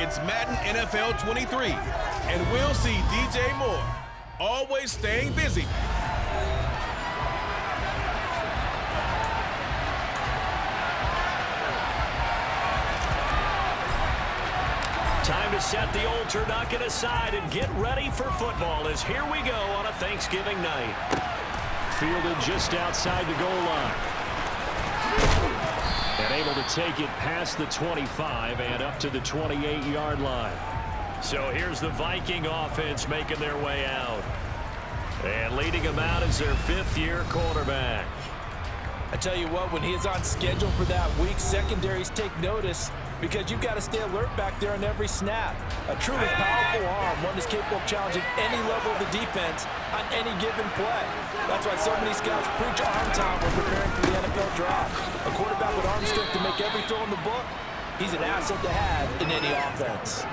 It's Madden NFL 23, and we'll see DJ Moore always staying busy. Time to set the old turducken aside and get ready for football as here we go on a Thanksgiving night. Fielded just outside the goal line. And able to take it past the 25 and up to the 28-yard line. So here's the Viking offense making their way out. And leading them out is their fifth-year quarterback. I tell you what, when he is on schedule for that week, secondaries take notice because you've got to stay alert back there on every snap. A truly powerful arm, one that's capable of challenging any level of the defense on any given play. That's why so many scouts preach arm time when preparing for the NFL draft. A quarterback with arm strength to make every throw in the book, he's an asset to have in any offense.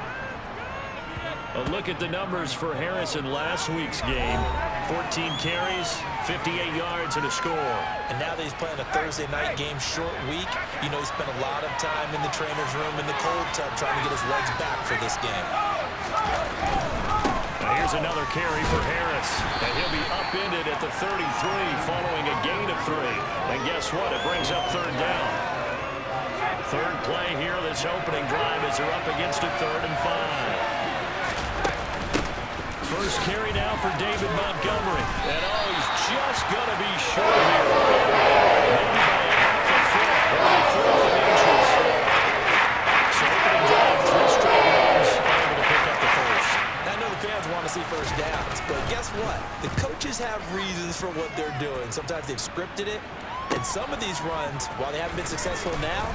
A look at the numbers for Harris in last week's game. 14 carries, 58 yards, and a score. And now that he's playing a Thursday night game short week, you know he spent a lot of time in the trainer's room in the cold tub trying to get his legs back for this game. Now here's another carry for Harris. And he'll be upended at the 33 following a gain of 3. And guess what? It brings up third down. Third play here this opening drive as they're up against a 3rd and 5. First carry now for David Montgomery. And oh, he's just going to be short here. Maybe by half a foot. Only 4 inches. So opening drive, 3 straight runs, able to pick up the first. I know the fans want to see first downs, but guess what? The coaches have reasons for what they're doing. Sometimes they've scripted it. And some of these runs, while they haven't been successful now,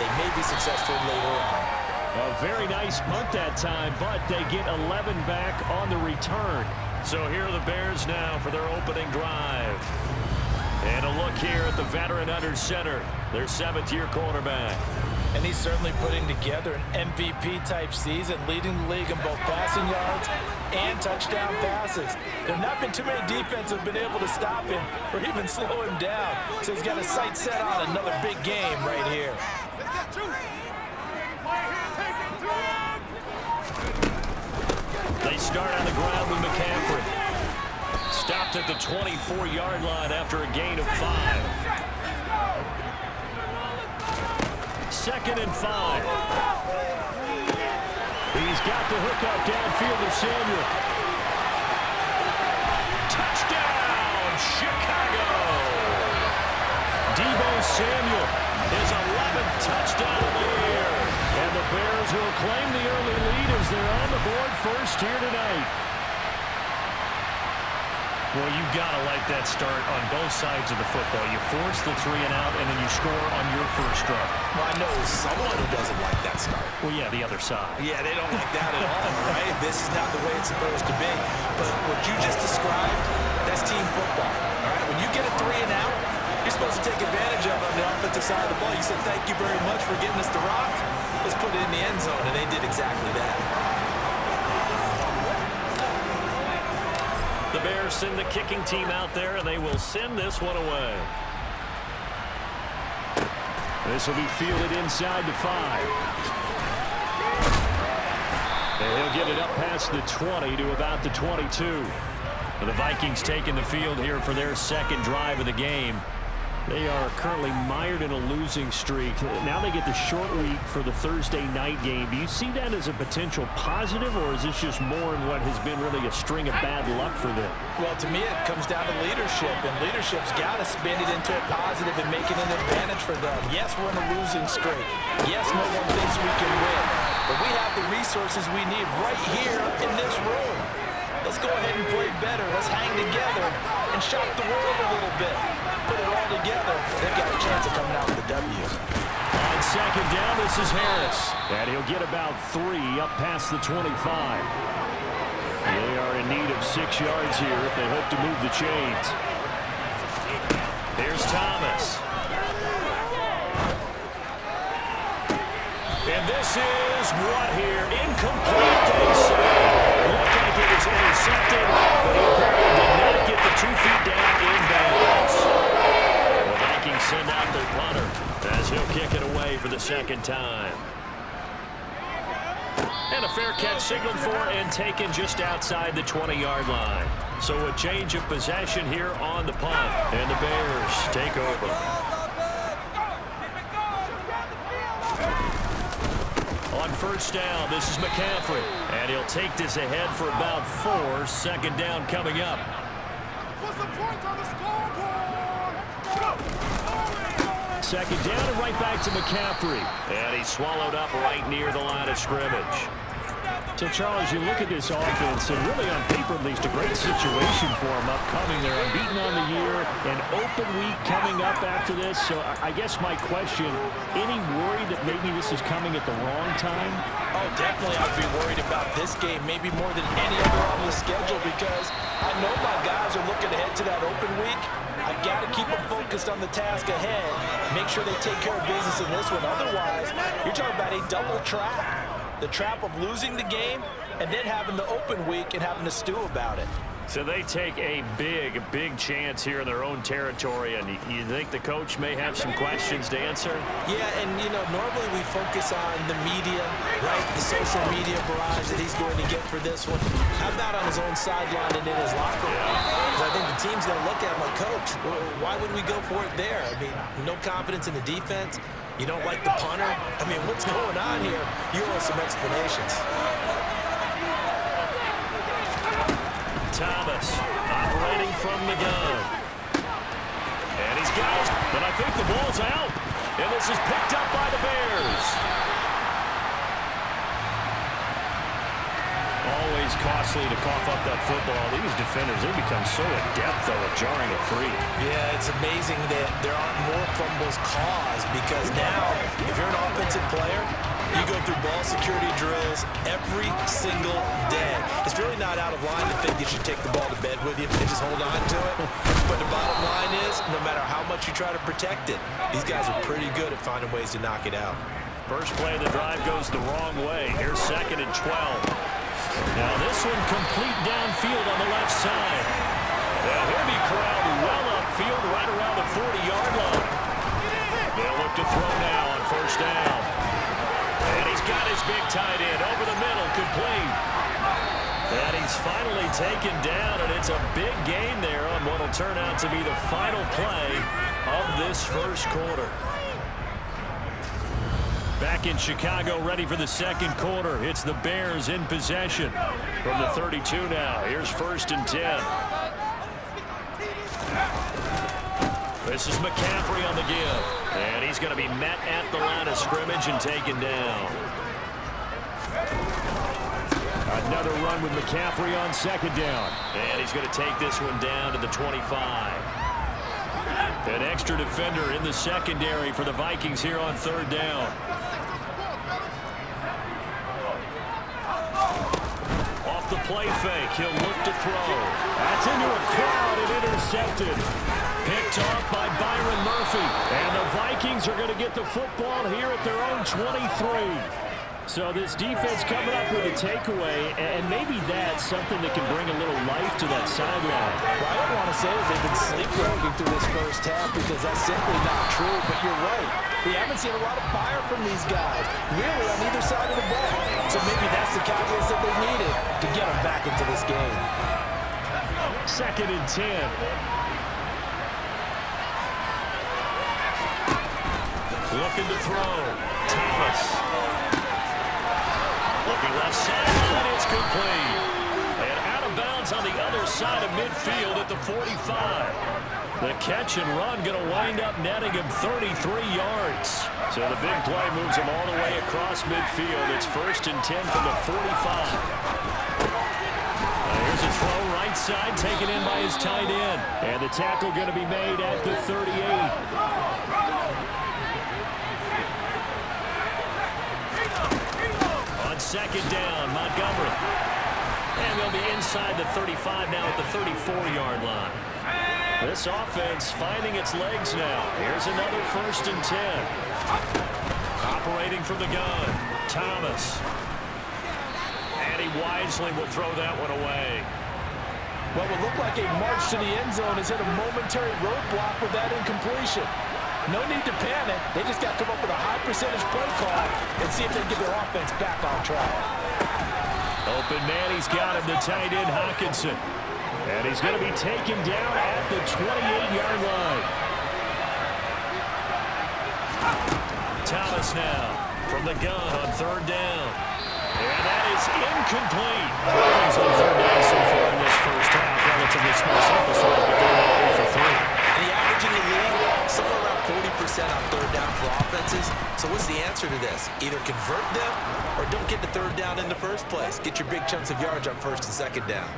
they may be successful later on. A very nice punt that time, but they get 11 back on the return. So here are the Bears now for their opening drive. And a look here at the veteran under center, their 7th-year quarterback. And he's certainly putting together an MVP-type season, leading the league in both passing yards and touchdown passes. There have not been too many defenses have been able to stop him or even slow him down. So he's got his sights set on another big game right here. They start on the ground with McCaffrey. Stopped at the 24-yard line after a gain of 5. 2nd and 5. He's got the hook up downfield to Samuel. Touchdown, Chicago! Deebo Samuel, his 11th touchdown of the year. And the Bears will claim the early lead as they're on the board first here tonight. Well, you've got to like that start on both sides of the football. You force the 3 and out, and then you score on your first drive. Well, I know someone who doesn't like that start. Well, yeah, the other side. Yeah, they don't like that at all, right? This is not the way it's supposed to be. But what you just described, that's team football, all right? When you get a 3 and out, you're supposed to take advantage of it on the offensive side of the ball. You said, thank you very much for getting us the rock. Let's put it in the end zone, and they did exactly that. The Bears send the kicking team out there, and they will send this one away. This will be fielded inside the 5. And he'll get it up past the 20 to about the 22. The Vikings taking the field here for their 2nd drive of the game. They are currently mired in a losing streak. Now they get the short week for the Thursday night game. Do you see that as a potential positive, or is this just more in what has been really a string of bad luck for them? Well, to me, it comes down to leadership, and leadership's got to spin it into a positive and make it an advantage for them. Yes, we're in a losing streak. Yes, no one thinks we can win, but we have the resources we need right here in this room. Let's go ahead and play better. Let's hang together and shock the world a little bit. Put it all together. They've got a chance of coming out with a W. On 2nd down, this is Harris. And he'll get about 3 up past the 25. They are in need of 6 yards here if they hope to move the chains. Here's Thomas. And this is what here? Incomplete, they say. Looked like it was intercepted, but he apparently did not get the 2 feet down in bounds. The Vikings send out their punter as he'll kick it away for the 2nd time. And a fair catch signaled for and taken just outside the 20-yard line. So a change of possession here on the punt. And the Bears take over. On first down, this is McCaffrey. And he'll take this ahead for about 4. Second down coming up. Second down and right back to McCaffrey. And he's swallowed up right near the line of scrimmage. So, Charles, you look at this offense, and really on paper, at least, a great situation for them upcoming. They're unbeaten on the year, an open week coming up after this. So I guess my question, any worry that maybe this is coming at the wrong time? Oh, definitely I'd be worried about this game, maybe more than any other on the schedule, because I know my guys are looking ahead to that open week. I've got to keep them focused on the task ahead, make sure they take care of business in this one. Otherwise, you're talking about a double trap. The trap of losing the game and then having the open week and having to stew about it. So they take a big chance here in their own territory, and you think the coach may have some questions to answer? Yeah, and, you know, normally we focus on the media, right, the social media barrage that he's going to get for this one. How about on his own sideline and in his locker room? Because I think the team's going to look at him like, Coach, why would we go for it there? I mean, no confidence in the defense. You don't like the punter? I mean, what's going on here? You owe some explanations. Thomas operating from the gun. And he's got it, but I think the ball's out. And this is picked up by the Bears. Always costly to cough up that football. These defenders, they become so adept, though, at jarring it free. Yeah, it's amazing that there aren't more fumbles caused, because now, if you're an offensive player, you go through ball security drills every single day. It's really not out of line to think you should take the ball to bed with you and just hold on to it. But the bottom line is, no matter how much you try to protect it, these guys are pretty good at finding ways to knock it out. First play of the drive goes the wrong way. Here's 2nd and 12. Now this one complete downfield on the left side. Now he'll be corralled well upfield right around the 40-yard line. They'll look to throw now on first down. And he's got his big tight end over the middle, complete. And he's finally taken down, and it's a big gain there on what will turn out to be the final play of this first quarter. Back in Chicago, ready for the second quarter. It's the Bears in possession from the 32 now. Here's 1st and 10. This is McCaffrey on the give. And he's going to be met at the line of scrimmage and taken down. Another run with McCaffrey on 2nd down. And he's going to take this one down to the 25. An extra defender in the secondary for the Vikings here on 3rd down. Off the play fake, he'll look to throw. That's into a crowd and intercepted. Picked off by Byron Murphy. And the Vikings are going to get the football here at their own 23. So this defense coming up with a takeaway, and maybe that's something that can bring a little life to that sideline. Well, I don't want to say that they've been sleepwalking through this first half, because that's simply not true, but you're right. We haven't seen a lot of fire from these guys, really, on either side of the ball. So maybe that's the calculus that they needed to get them back into this game. 2nd and 10. Looking to throw. Thomas. Looking left sideline, it's complete. And out of bounds on the other side of midfield at the 45. The catch and run going to wind up netting him 33 yards. So the big play moves him all the way across midfield. It's 1st and 10 from the 45. Here's a throw right side, taken in by his tight end. And the tackle going to be made at the 38. On 2nd down, Montgomery. And they'll be inside the 35 now at the 34-yard line. This offense finding its legs now. Here's another 1st and 10. Operating from the gun, Thomas. And he wisely will throw that one away. What would look like a march to the end zone has hit a momentary roadblock with that incompletion. No need to panic. They just got to come up with a hot percentage play call and see if they can get their offense back on track. Open man, he's got him, the tight end Hawkinson. And he's going to be taken down at the 28-yard line. Thomas now from the gun on third down. And that is incomplete. Vikings on third down so far in this first half. Relatively small sample size, but they're now 0 for 3. And the average in the league, somewhere around 40% on third down for offenses. So what's the answer to this? Either convert them or don't get the third down in the first place. Get your big chunks of yards on first and second down.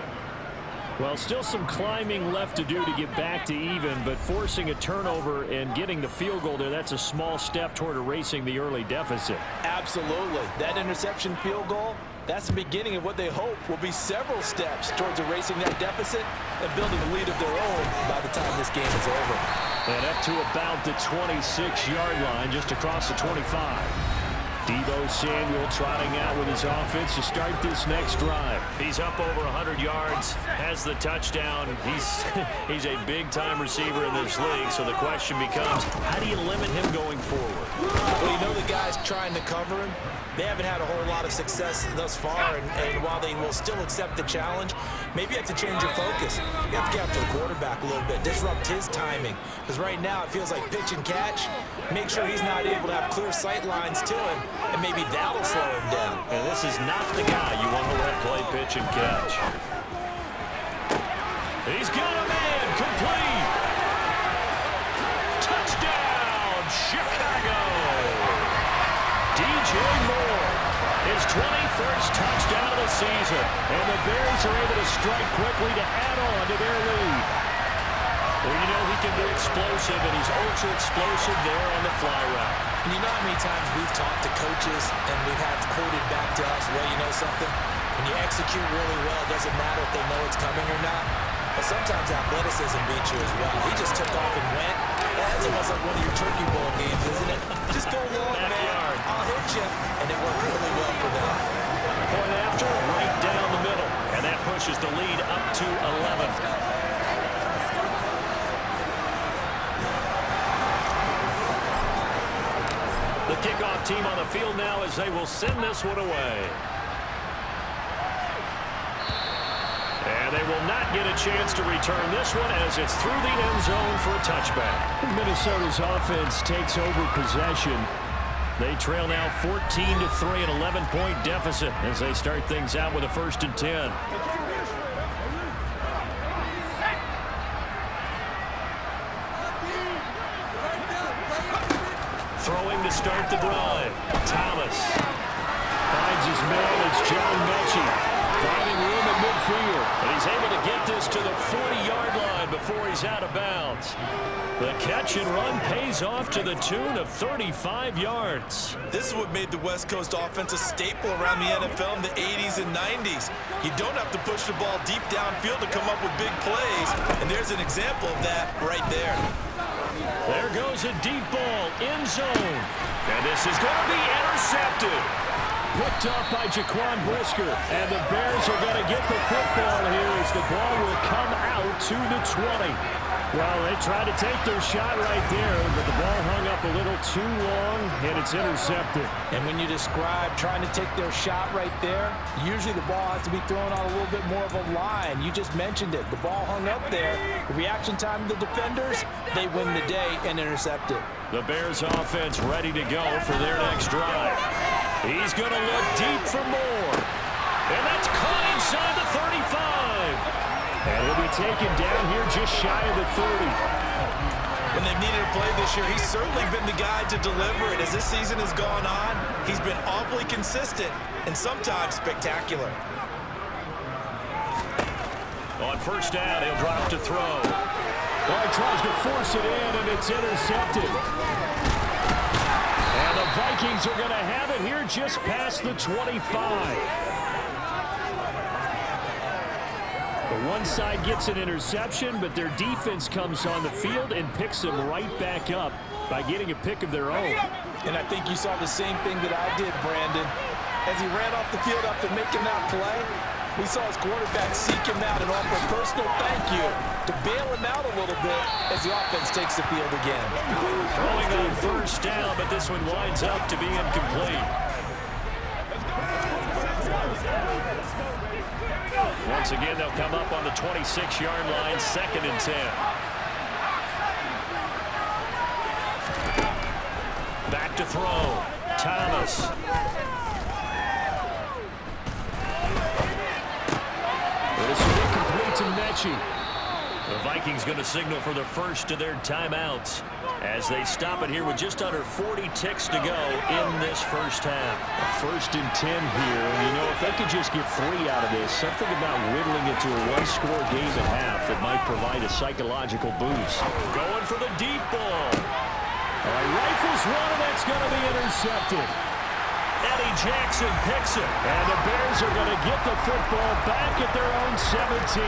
Well, still some climbing left to do to get back to even, but forcing a turnover and getting the field goal there, that's a small step toward erasing the early deficit. Absolutely. That interception field goal, that's the beginning of what they hope will be several steps towards erasing that deficit and building a lead of their own by the time this game is over. And up to about the 26-yard line, just across the 25. Deebo Samuel trotting out with his offense to start this next drive. He's up over 100 yards, has the touchdown. He's a big-time receiver in this league, so the question becomes, how do you limit him going forward? Well, you know the guys trying to cover him, they haven't had a whole lot of success thus far, and while they will still accept the challenge, maybe you have to change your focus. You have to get after the quarterback a little bit, disrupt his timing, because right now it feels like pitch and catch. Make sure he's not able to have clear sight lines to him, and maybe that'll slow him down. And this is not the guy you want to let play pitch and catch. He's got a man, complete. Touchdown, Chicago. DJ Moore, his 21st touchdown of the season. And the Bears are able to strike quickly to add on to their lead. Well, you know he can be explosive, and he's ultra explosive there on the fly route. And you know how many times we've talked to coaches and we've had quoted back to us, well, you know something? When you execute really well, it doesn't matter if they know it's coming or not. But sometimes athleticism beats you as well. He just took off and went. That's almost like one of your Turkey Bowl games, isn't it? Just go long, man. I'll hit you. And it worked really well for them. Point after, right down the middle. And that pushes the lead up to 11. The kickoff team on the field now as they will send this one away. And they will not get a chance to return this one as it's through the end zone for a touchback. Minnesota's offense takes over possession. They trail now 14-3, an 11-point deficit as they start things out with a 1st and 10. Throwing to start the drive. Thomas finds his man. It's John Mechie finding room at midfield. And he's able to get this to the 40-yard line before he's out of bounds. The catch and run pays off to the tune of 35 yards. This is what made the West Coast offense a staple around the NFL in the 80s and 90s. You don't have to push the ball deep downfield to come up with big plays. And there's an example of that right there. There goes a deep ball, end zone. And this is going to be intercepted. Picked up by Jaquan Brisker. And the Bears are going to get the football here as the ball will come out to the 20. Well, they tried to take their shot right there, but the ball hung up a little too long, and it's intercepted. And when you describe trying to take their shot right there, usually the ball has to be thrown on a little bit more of a line. You just mentioned it. The ball hung up there. The reaction time of the defenders, they win the day and intercept it. The Bears offense ready to go for their next drive. He's going to look deep for more. And that's caught inside the 35. And he'll be taken down here just shy of the 30. When they've needed a play this year, he's certainly been the guy to deliver it. As this season has gone on, he's been awfully consistent and sometimes spectacular. On first down, he'll drop to throw. Well, he tries to force it in, and it's intercepted. And the Vikings are going to have it here just past the 25. The one side gets an interception, but their defense comes on the field and picks them right back up by getting a pick of their own. And I think you saw the same thing that I did, Brandon. As he ran off the field after making that play, We saw his quarterback seek him out and offer a personal thank you to bail him out a little bit as the offense takes the field again. Throwing on first down, but this one winds up to be incomplete. Once again, they'll come up on the 26-yard line, 2nd and 10. Back to throw. Thomas. This will be complete to Mechie. The Vikings going to signal for the first of their timeouts as they stop it here with just under 40 ticks to go in this first half. 1st and 10 here. And you know, if they could just get 3 out of this, something about whittling it to a one-score game at half that might provide a psychological boost. Going for the deep ball. All right, rifles one, and that's going to be intercepted. Eddie Jackson picks it, and the Bears are going to get the football back at their own 17.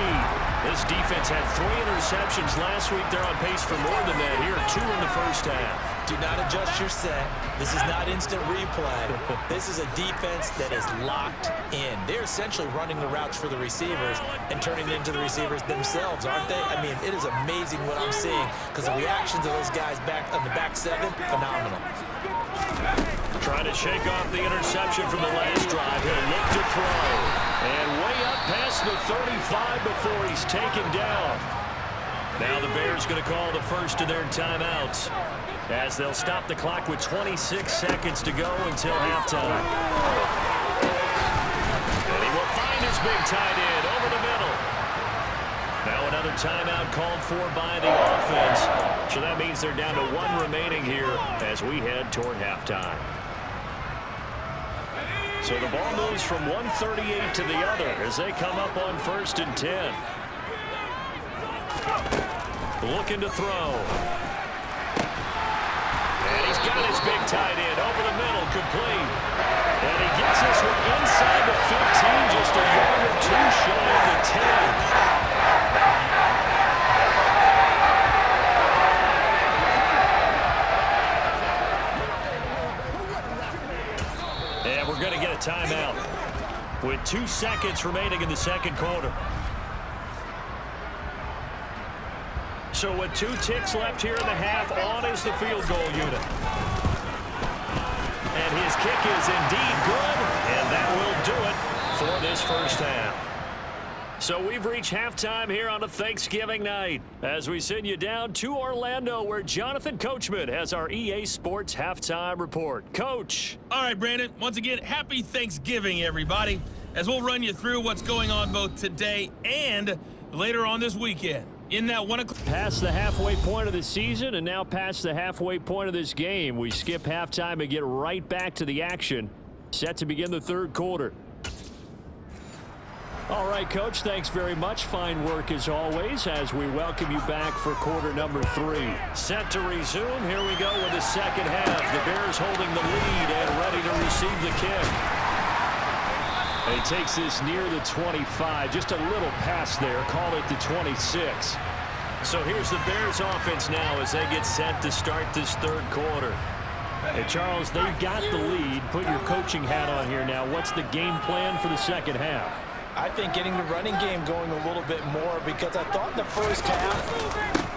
This defense had 3 interceptions last week. They're on pace for more than that here, 2 in the first half. Do not adjust your set. This is not instant replay. This is a defense that is locked in. They're essentially running the routes for the receivers and turning it into the receivers themselves, aren't they? I mean, it is amazing what I'm seeing because the reactions of those guys back on the back 7, phenomenal. Trying to shake off the interception from the last drive. He'll look to throw. And way up past the 35 before he's taken down. Now the Bears going to call the first of their timeouts as they'll stop the clock with 26 seconds to go until halftime. And he will find his big tight end over the middle. Now another timeout called for by the offense. So that means they're down to 1 remaining here as we head toward halftime. So the ball moves from 138 to the other as they come up on 1st and 10. Looking to throw. And he's got his big tight end over the middle, complete. And he gets this one inside the 15, just a yard or 2 shy of the 10. And we're going to get a timeout with 2 seconds remaining in the second quarter. So with 2 ticks left here in the half, on is the field goal unit. And his kick is indeed good, and that will do it for this first half. So we've reached halftime here on a Thanksgiving night as we send you down to Orlando where Jonathan Coachman has our EA Sports Halftime Report. Coach. All right, Brandon, once again, happy Thanksgiving, everybody, as we'll run you through what's going on both today and later on this weekend. In that 1 o'clock. Past the halfway point of the season and now past the halfway point of this game. We skip halftime and get right back to the action. Set to begin the third quarter. All right, Coach, thanks very much. Fine work as always as we welcome you back for quarter number 3. Set to resume. Here we go with the second half. The Bears holding the lead and ready to receive the kick. And he takes this near the 25. Just a little pass there. Call it the 26. So here's the Bears offense now as they get set to start this third quarter. And Charles, they've got the lead. Put your coaching hat on here now. What's the game plan for the second half? I think getting the running game going a little bit more because I thought in the first half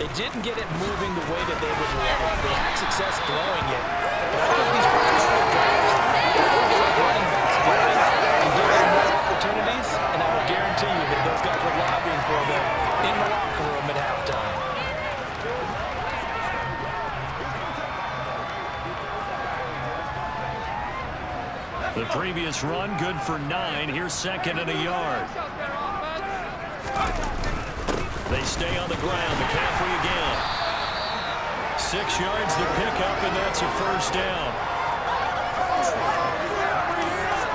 they didn't get it moving the way that they would like. They had success throwing it. But I think these first couple of drives, they're running backs guys and give them those opportunities, and I will guarantee you that those guys were lobbying for them in the locker room at halftime. The previous run, good for 9. Here's 2nd and a yard. They stay on the ground. McCaffrey again. 6 yards the pickup, and that's a first down.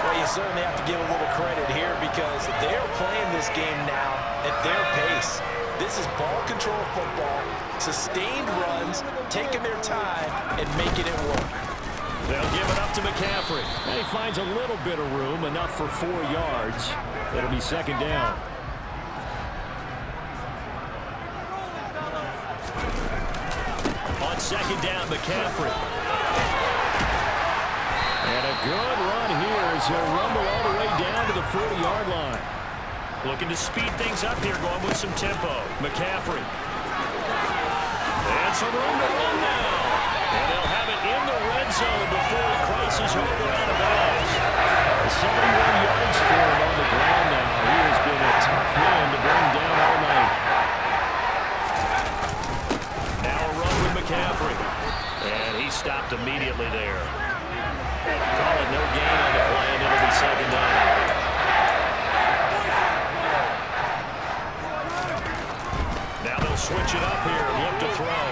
Well, you certainly have to give a little credit here because they're playing this game now at their pace. This is ball control football, sustained runs, taking their time, and making it work. They'll give it up to McCaffrey. And he finds a little bit of room, enough for 4 yards. It'll be 2nd down. On 2nd down, McCaffrey. And a good run here as he'll rumble all the way down to the 40-yard line. Looking to speed things up here, going with some tempo. McCaffrey. And some room to run now. And they'll have it in the red zone before he crosses over out of bounds. 71 yards for him on the ground now. He has been a tough man to bring down all night. Now a run with McCaffrey. And he stopped immediately there. Call it no gain on the play, and it'll be second down. Now they'll switch it up here and look to throw.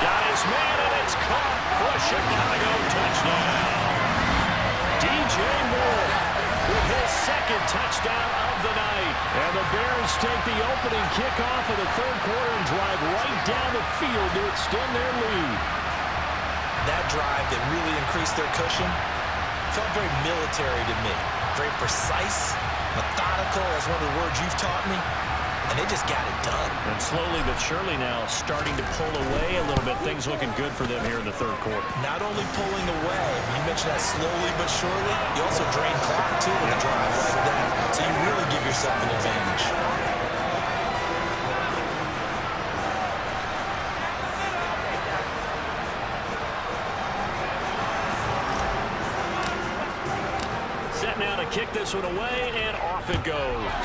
Got his man, and it's caught for a Chicago touchdown. DJ Moore with his second touchdown of the night. And the Bears take the opening kickoff of the third quarter and drive right down the field to extend their lead. That drive that really increased their cushion felt very military to me. Very precise, methodical, that's one of the words you've taught me. And they just got it done. And slowly but surely now starting to pull away a little bit. Things looking good for them here in the third quarter. Not only pulling away, you mentioned that slowly but surely, you also drain clock too with a drive like that. So you really give yourself an advantage. Set now to kick this one away, and off it goes.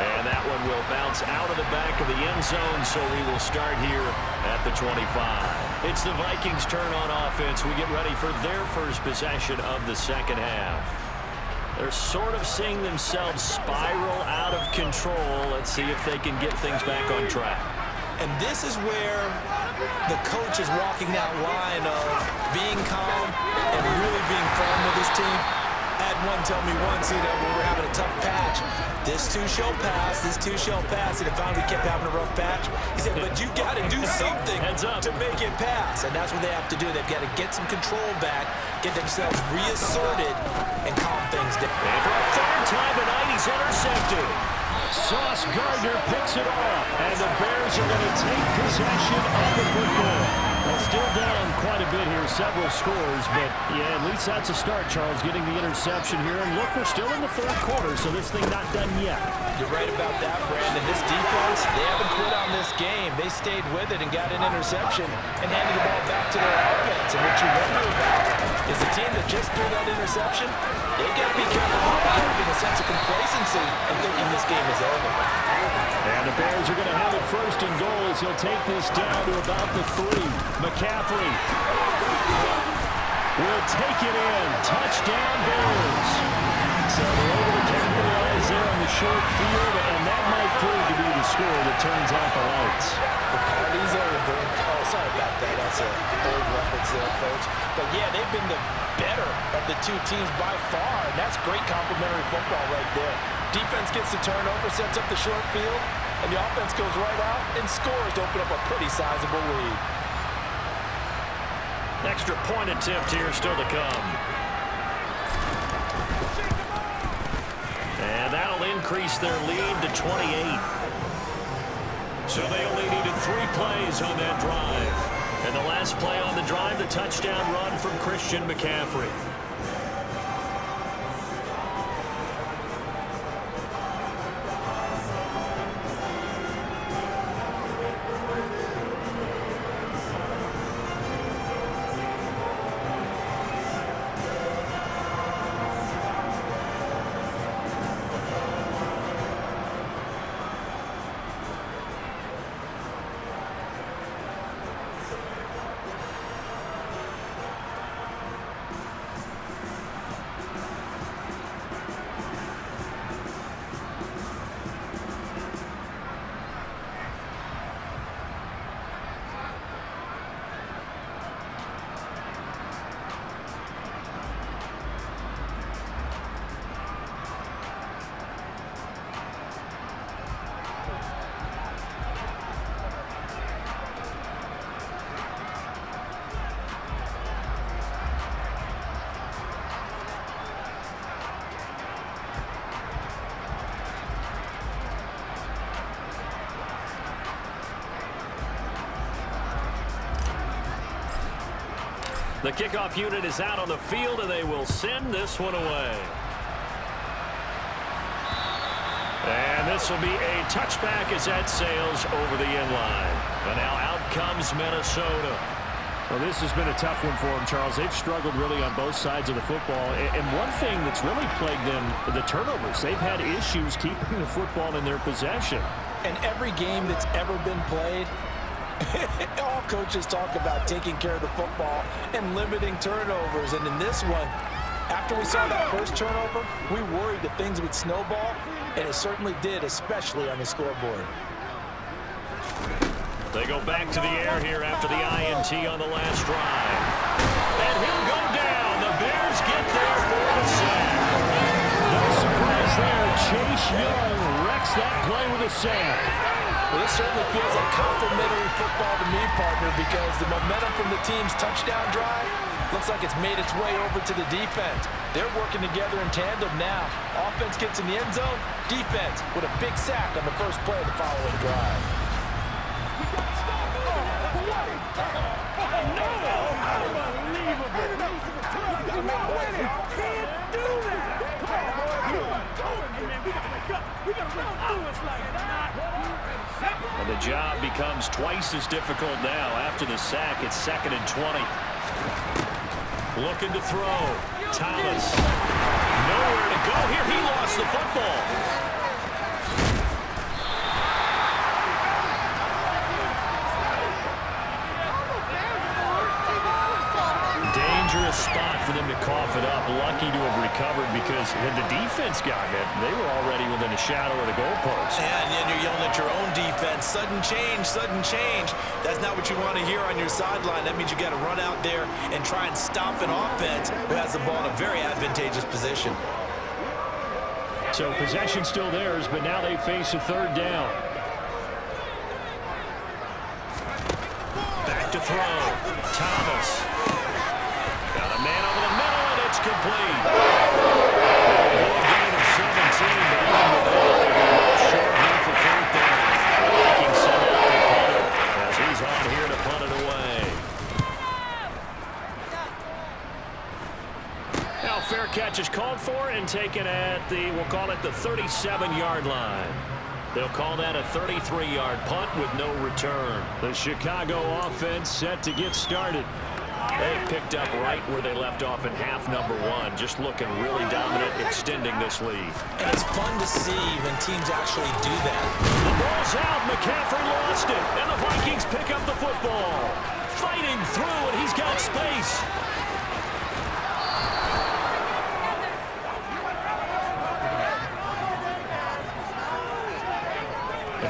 And that one will bounce out of the back of the end zone, so we will start here at the 25. It's the Vikings' turn on offense. We get ready for their first possession of the second half. They're sort of seeing themselves spiral out of control. Let's see if they can get things back on track. And this is where the coach is walking that line of being calm and really being firm with his team. I had one tell me once, when we were having a tough patch, this too shall pass, this too shall pass, and if finally we kept having a rough patch, he said, but you got to do something to make it pass, and that's what they have to do. They've got to get some control back, get themselves reasserted, and calm things down. And for a third time tonight, he's intercepted. Sauce Gardner picks it off, and the Bears are going to take possession of the football. Well, still down quite a bit here, several scores, but yeah, at least that's a start, Charles, getting the interception here. And look, we're still in the fourth quarter, so this thing not done yet. You're right about that, Brandon. This defense, they haven't quit on this game. They stayed with it and got an interception and handed the ball back to their offense. And what you wonder about is the team that just threw that interception, they got to be careful not having a sense of complacency and thinking this game is over. And the Bears are going to have it first and goal as he'll take this down to about the 3. McCaffrey will take it in. Touchdown, Bears. So they're able to capitalize there on the short field, and that might prove to be the score that turns out the lights. The party's over. Oh, sorry about that. That's an old reference there, folks. But, yeah, they've been the better of the two teams by far, and that's great complementary football right there. Defense gets the turnover, sets up the short field, and the offense goes right out and scores to open up a pretty sizable lead. Extra point attempt here still to come. And that'll increase their lead to 28. So they only needed 3 plays on that drive. And the last play on the drive, the touchdown run from Christian McCaffrey. The kickoff unit is out on the field, and they will send this one away. And this will be a touchback as that sails over the end line. And now out comes Minnesota. Well, this has been a tough one for them, Charles. They've struggled really on both sides of the football. And one thing that's really plagued them, the turnovers. They've had issues keeping the football in their possession. And every game that's ever been played, all coaches talk about taking care of the football and limiting turnovers. And in this one, after we saw that first turnover, we worried that things would snowball, and it certainly did, especially on the scoreboard. They go back to the air here after the INT on the last drive. And he'll go down. The Bears get there for the sack. No surprise there. Chase Young wrecks that play with a sack. Well, this certainly feels like complimentary football to me, partner, because the momentum from the team's touchdown drive looks like it's made its way over to the defense. They're working together in tandem now. Offense gets in the end zone. Defense with a big sack on the first play of the following drive. And the job becomes twice as difficult now. After the sack, it's 2nd and 20. Looking to throw. Thomas. Nowhere to go here. He lost the football. Dangerous spot for them to cough it up. Lucky to have recovered because had the defense gotten it, they were already within a shadow of the goalpost. And you're yelling at your own defense. Sudden change, sudden change. That's not what you want to hear on your sideline. That means you got to run out there and try and stop an offense who has the ball in a very advantageous position. So possession still theirs, but now they face a 3rd down. Back to throw. Thomas. Got a man over the middle, and it's complete. A gain of 17, but even with that, they're going to go short here for 4th down. The Vikings send out the punter as he's on here to punt it away. Now fair catch is called for and taken at the, we'll call it the 37-yard line. They'll call that a 33-yard punt with no return. The Chicago offense set to get started. They picked up right where they left off in half number 1, just looking really dominant, extending this lead. And it's fun to see when teams actually do that. The ball's out. McCaffrey lost it, and the Vikings pick up the football. Fighting through, and he's got space.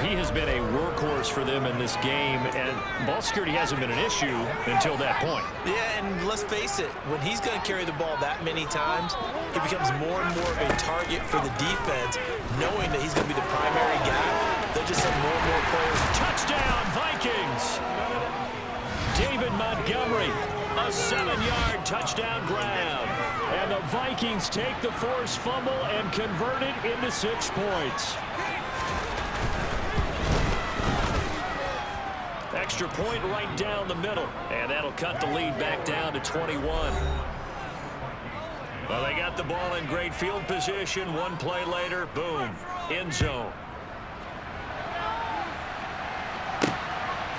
He has been a workhorse for them in this game, and ball security hasn't been an issue until that point. Yeah, and let's face it, when he's going to carry the ball that many times, he becomes more and more of a target for the defense, knowing that he's going to be the primary guy. They'll just send more and more players. Touchdown, Vikings! David Montgomery, a 7-yard touchdown grab. And the Vikings take the forced fumble and convert it into 6 points. Extra point right down the middle, and that'll cut the lead back down to 21. Well, they got the ball in great field position. One play later, boom, end zone.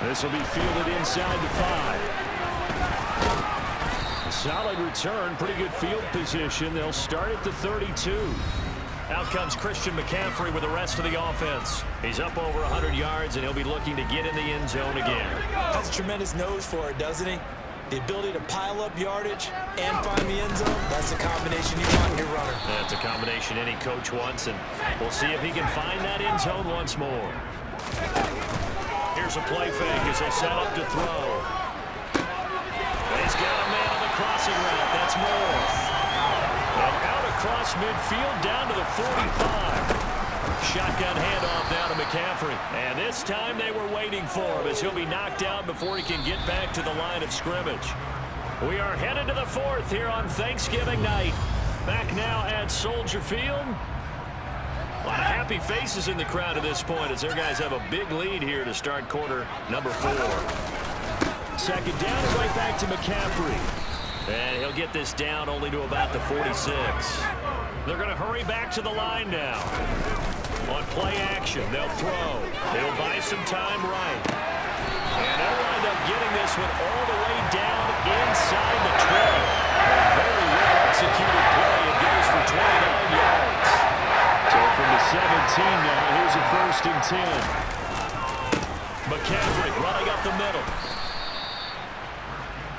This will be fielded inside the 5. Solid return, pretty good field position. They'll start at the 32. Out comes Christian McCaffrey with the rest of the offense. He's up over 100 yards, and he'll be looking to get in the end zone again. Has a tremendous nose for it, doesn't he? The ability to pile up yardage and find the end zone, that's the combination you want in your runner. That's a combination any coach wants, and we'll see if he can find that end zone once more. Here's a play fake as they set up to throw. He's got a man on the crossing route. That's more. And out across midfield down to the 45. Shotgun handoff down to McCaffrey. And this time they were waiting for him as he'll be knocked out before he can get back to the line of scrimmage. We are headed to the 4th here on Thanksgiving night. Back now at Soldier Field. A lot of happy faces in the crowd at this point as their guys have a big lead here to start quarter number 4. Second down and right back to McCaffrey. And he'll get this down only to about the 46. They're going to hurry back to the line now. On play action, they'll throw. They'll buy some time right. And they'll wind up getting this one all the way down inside the 12. A very well-executed play. It goes for 29 yards. So from the 17 now, here's a 1st and 10. McCaffrey running up the middle.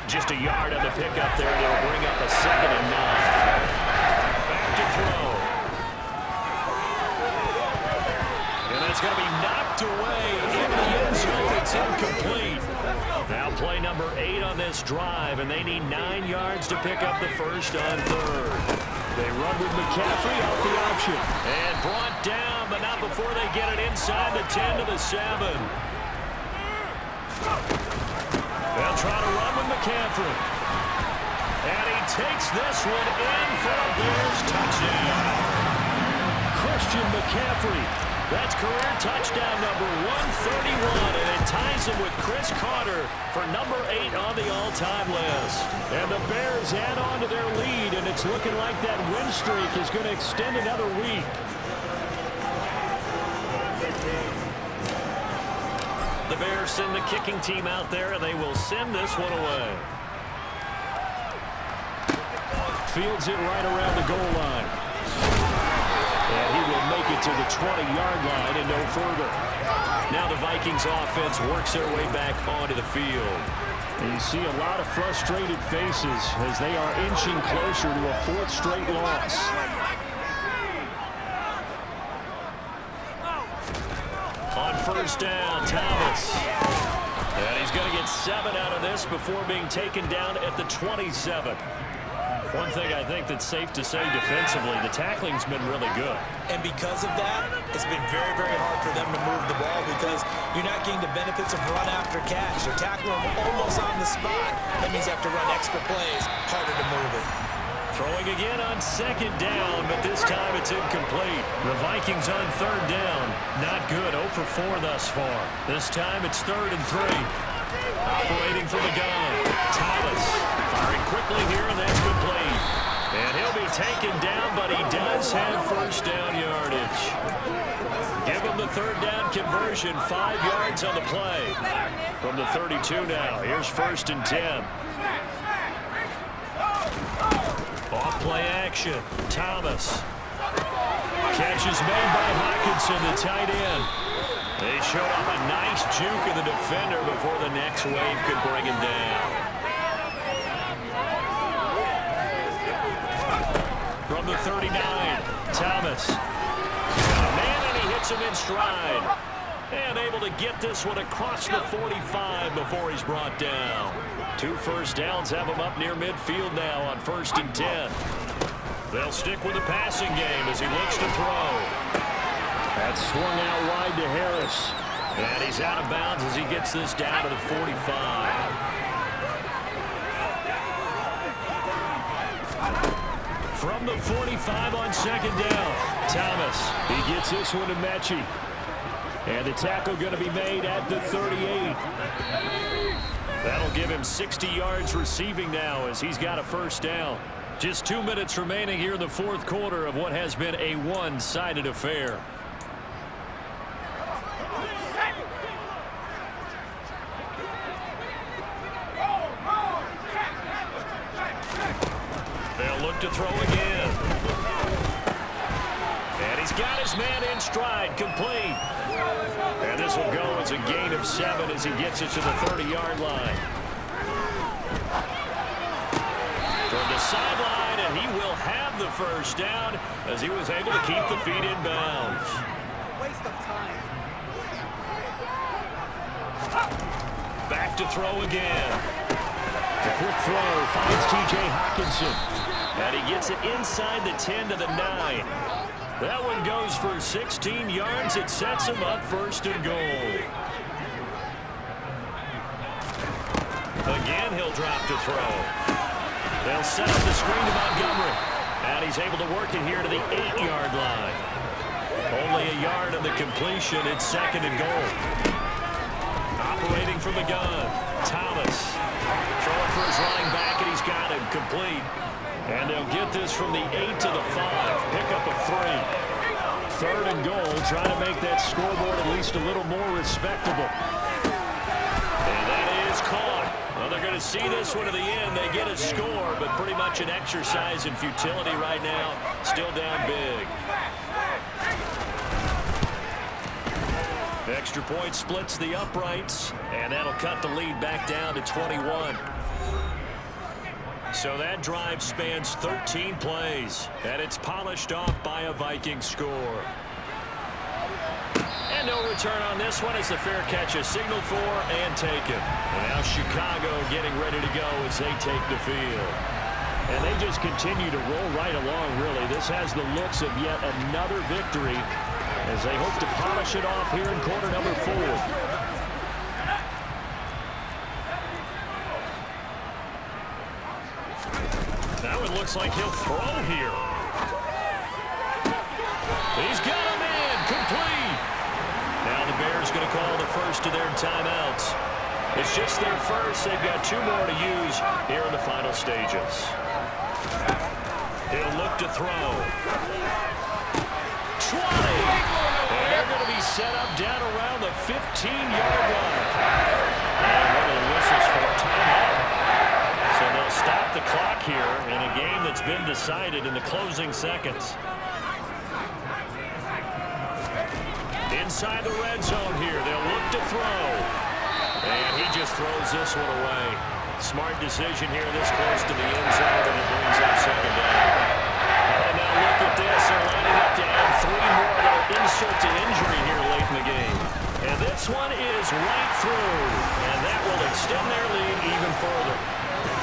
Just a yard on the pickup there, and it'll bring up a 2nd and 9. Back to throw. And that's going to be knocked away in the end zone. It's incomplete. Now play number 8 on this drive, and they need 9 yards to pick up the 1st on 3rd. They run with McCaffrey off the option. And brought down, but not before they get it inside the 10 to the 7. They'll try to run with McCaffrey. And he takes this one in for a Bears touchdown. Christian McCaffrey. That's career touchdown number 131, and it ties him with Chris Carter for number 8 on the all-time list. And the Bears add on to their lead, and it's looking like that win streak is going to extend another week. The Bears send the kicking team out there, and they will send this one away. Fields it right around the goal line. And he will make it to the 20-yard line and no further. Now the Vikings offense works their way back onto the field. And you see a lot of frustrated faces as they are inching closer to a 4th straight loss. On 1st down, Thomas. And he's going to get 7 out of this before being taken down at the 27. One thing I think that's safe to say defensively, the tackling's been really good. And because of that, it's been very, very hard for them to move the ball because you're not getting the benefits of run after catch. They're tackling them almost on the spot. That means you have to run extra plays, harder to move it. Throwing again on 2nd down, but this time it's incomplete. The Vikings on 3rd down. Not good, 0 for 4 thus far. This time it's 3rd and 3. Operating from the gun. Thomas firing quickly here, and that's complete. And he'll be taken down, but he does have 1st down yardage. Give him the 3rd down conversion, 5 yards on the play. From the 32 now, here's 1st and 10. Off play action, Thomas. Catch is made by Hawkinson, the tight end. They showed off a nice juke of the defender before the next wave could bring him down. From the 39, Thomas. Got a man, and he hits him in stride. And able to get this one across the 45 before he's brought down. 2 first downs have him up near midfield now on 1st and 10. They'll stick with the passing game as he looks to throw. That's swung out wide to Harris. And he's out of bounds as he gets this down to the 45. From the 45 on 2nd down, Thomas. He gets this one to Mechie. And the tackle going to be made at the 38. That'll give him 60 yards receiving now as he's got a 1st down. Just 2 minutes remaining here in the 4th quarter of what has been a one-sided affair. They'll look to throw again. And he's got his man in stride, complete. And this will go as a gain of 7 as he gets it to the 30-yard line. Toward the sideline, and he will have the 1st down as he was able to keep the feet in bounds. Waste of time. Back to throw again. The quick throw finds T.J. Hawkinson. And he gets it inside the 10 to the 9. That one goes for 16 yards. It sets him up 1st and goal. Again, he'll drop to throw. They'll set up the screen to Montgomery. And he's able to work it here to the 8-yard line. Only a yard on the completion. It's 2nd and goal. Operating from the gun, Thomas. Throwing for his running back, and he's got him complete. And they'll get this from the 8 to the 5. Pick up a 3. 3rd and goal, trying to make that scoreboard at least a little more respectable. And that is caught. Well, they're going to see this one to the end. They get a score, but pretty much an exercise in futility right now. Still down big. Extra point splits the uprights, and that'll cut the lead back down to 21. So that drive spans 13 plays, and it's polished off by a Vikings score. And no return on this one as the fair catch is signaled for and taken. And now Chicago getting ready to go as they take the field. And they just continue to roll right along, really. This has the looks of yet another victory as they hope to polish it off here in quarter number 4. Now it looks like he'll throw here. He's got him in, complete. Now the Bears going to call the first of their timeouts. It's just their first. They've got 2 more to use here in the final stages. He'll look to throw. 20. And they're going to be set up down around the 15-yard line. And one of the whistles for a timeout. So they'll stop the clock here in a game that's been decided in the closing seconds. Inside the red zone here, they'll look to throw. And he just throws this one away. Smart decision here this close to the end zone, and it brings up 2nd down. And now look at this. They're lining up to add 3 more that'll insert to injury here late in the game. And this one is right through. And that will extend their lead even further.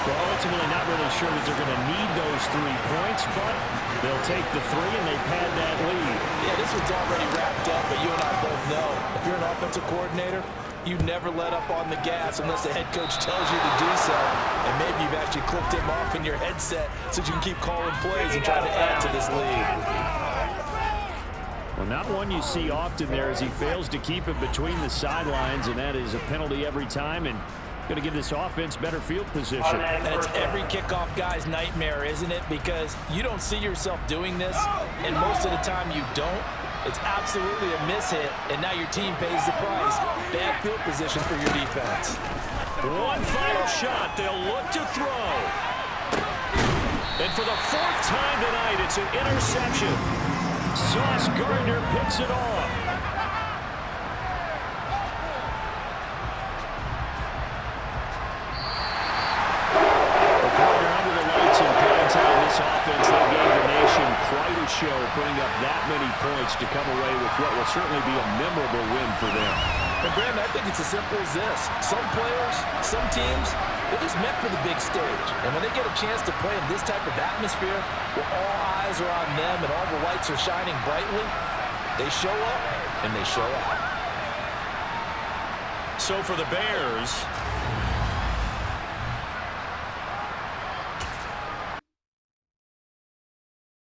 Well, ultimately not really sure that they're going to need those 3 points, but they'll take the 3 and they pad that lead. Yeah, this one's already wrapped up, but you and I both know if you're an offensive coordinator, you never let up on the gas unless the head coach tells you to do so. And maybe you've actually clicked him off in your headset so you can keep calling plays and trying to add to this lead. Well, not one you see often there as he fails to keep it between the sidelines, and that is a penalty every time, and going to give this offense better field position. And it's every kickoff guy's nightmare, isn't it? Because you don't see yourself doing this, and most of the time you don't. It's absolutely a mishit, and now your team pays the price. Bad field position for your defense. One final shot. They'll look to throw. And for the 4th time tonight, it's an interception. Sauce Gardner picks it off. This offense, they gave the nation quite a show, putting up that many points to come away with what will certainly be a memorable win for them. And Brandon, I think it's as simple as this. Some players, some teams, they're just meant for the big stage. And when they get a chance to play in this type of atmosphere, where all eyes are on them and all the lights are shining brightly, they show up and they show out. So for the Bears,